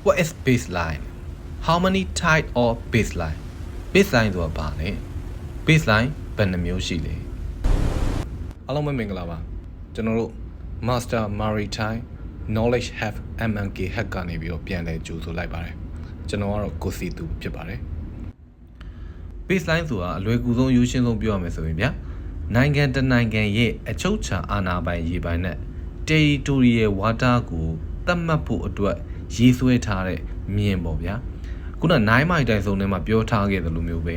What is baseline? How many type of baseline? Baseline ဆိုတာဘာလဲ Baseline ဘယ်နှမျိုးရှိလဲအားလုံးပဲမင်္ဂလာပါကျွန်တော်တို့ Master Maritime Knowledge Have MNK Hack ကနေပြီးတော့ပြန်လည်ကြိုဆိုလိုက်ပါတယ်ကျွန်တော်ကတော့ကိုစီသူဖြစ်ပါတယ် Baseline ဆိုတာအလွယ်ကူဆုံးရိုးရှင်းဆုံးပြောရမယ်ဆိုရင်ဗျာနိုင်ငံတနိုင်ငံရဲ့အချုပ်အခြာအာဏာပိုင်ရေပိုင်နဲ့ territorial water ကိုသတ်မှတ်ဖို့အတွက်ရေးဆွဲထားတဲ့မြင်ပေါ့ဗျာခုန9မိုင်တိုင်စုံထဲမှာပြောထားခဲ့သလိုမျိုးပဲ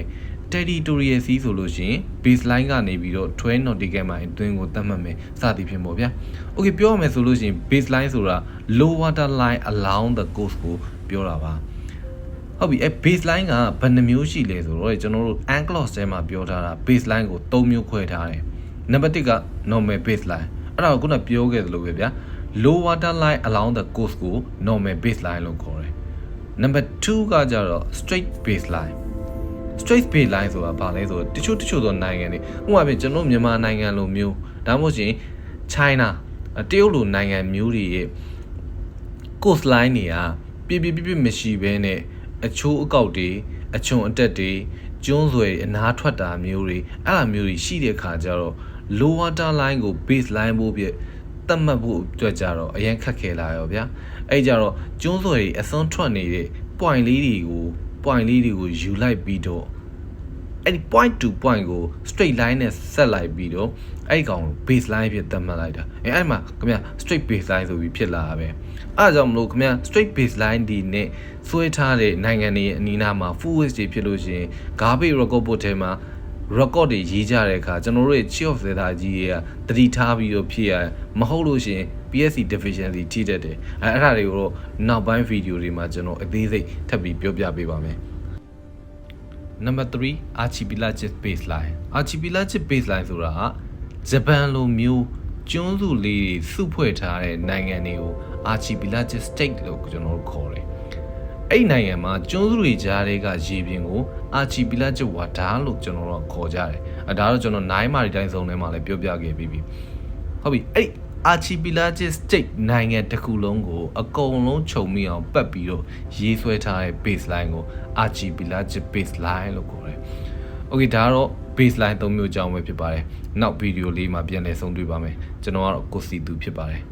territorial sea ဆိုလို့ရှိရင် baseline ကနေပြီးတော့12 nautical mile အတွင်းကိုသတ်မှတ်မယ်စသည်ဖြင့်ပေါ့ဗျာ okay ပြောရမယ်ဆိုလို့ရှိရင် baseline ဆိုတာ low water line along the coast ကိုပြောတာပါဟုတ်ပြီအဲ baseline ကဘယ်နှမျိုးရှိလဲဆိုတော့ကျွန်တော်တို့ UNCLOS ထဲမှာပြောထားတာ baseline ကို3မျိုးခွဲထားတယ်နံပါတ်1က normal baseline အဲ့ဒါကိုခုနပြောခဲ့သလိုပဲဗျာ low water line along the coast ကို normal baseline လို့ခေါ်တယ်နံပါတ်2ကကြတော့ straight baseline straight baseline ဆိုတာဘာလဲဆိုတော့တချို့သောနိုင်ငံတွေဥပမာပြကျွန်တော်မြန်မာနိုင်ငံလိုမျိုးဒါမှမဟုတ်ရင် China တရုတ်လိုနိုင်ငံမျိုးတွေရဲ့ coast line တွေကပြမရှိဘဲနဲ့အချိုးအကောက်တွေအချွန်အတက်တွေကျွန်းဆွယ်အနားထွက်တာမျိုးတွေအဲ့လိုမျိုးတွေရှိတဲ့ခါကျတော့ low water line ကို baseline ဖို့ပြသတ်မှတ်ဖို့အတွက်ကြတော့အရင်ခက်ခဲလာရောဗျာအဲ့ကြတော့ကျွန်းဆွယ်တွေအစွန်းထွက်နေတဲ့ point လေးတွေကိုယူလိုက်ပြီးတော့အဲ့ဒီ point to point ကို straight line နဲ့ဆက်လိုက်ပြီးတော့အဲ့ကောင် baseline ဖြစ်သတ်မှတ်လိုက်တာအဲ့မှာခင်ဗျ straight baseline ဆိုပြီးဖြစ်လာတာပဲအဲ့ဒါကြောင့်မလို့ခင်ဗျ straight baseline ဒီနဲ့ဆွဲထားတဲ့နိုင်ငံတွေအနီးနားမှာ full width တွေဖြစ်လို့ရှိရင် garbage record book ထဲမှာ record တွေရေးကြတဲ့အခါကျွန်တော်တို့ရဲ့ chief of data ကြီးတွေကတတိထားပြီးတော့ဖြစ်ရမဟုတ်လို့ရှိရင် PSC deficiency ထိတတ်တယ်အဲ့ဒါတွေကိုတော့နောက်ပိုင်းဗီဒီယိုတွေမှာကျွန်တော်အသေးစိတ်ထပ်ပြီးပြောပြပေးပါမယ်Number 3 archipelagic baseline archipelagic baseline ဆိုတာဂျပန်လိုမျိုးကျွန်းစုလေးတွေစုဖွဲ့ထားတဲ့နိုင်ငံတွေကို archipelagic state လို့ကျွန်တော်တို့ခေါ်တယ်အဲ့နိုင်ငံမှာကျွန်းစုတွေကြားတွေကရေပြင်ကို archipelagic water လို့ကျွန်တော်တို့ခေါ်ကြတယ်ဒါတော့ကျွန်တော်9မိုင်တိုင်းစုံထဲမှာလည်းပြောပြခဲ့ပြီးပြီဟုတ်ပြီအဲ့archipelagic state နိုင်ငံတစ်ခုလုံးကိုအကုန်လုံးခြုံမိအောင်ပတ်ပြီးတော့ရေးဆွဲထားတဲ့ baseline ကို archipelagic baseline လို့ခေါ်တယ်။ Okay ဒါကတော့ baseline 3မျိုးအကြောင်းပဲဖြစ်ပါတယ်။နောက်ဗီဒီယိုလေးမှာပြန်လည်ဆုံတွေ့ပါမယ်။ကျွန်တော်ကတော့ကိုစီသူဖြစ်ပါတယ်။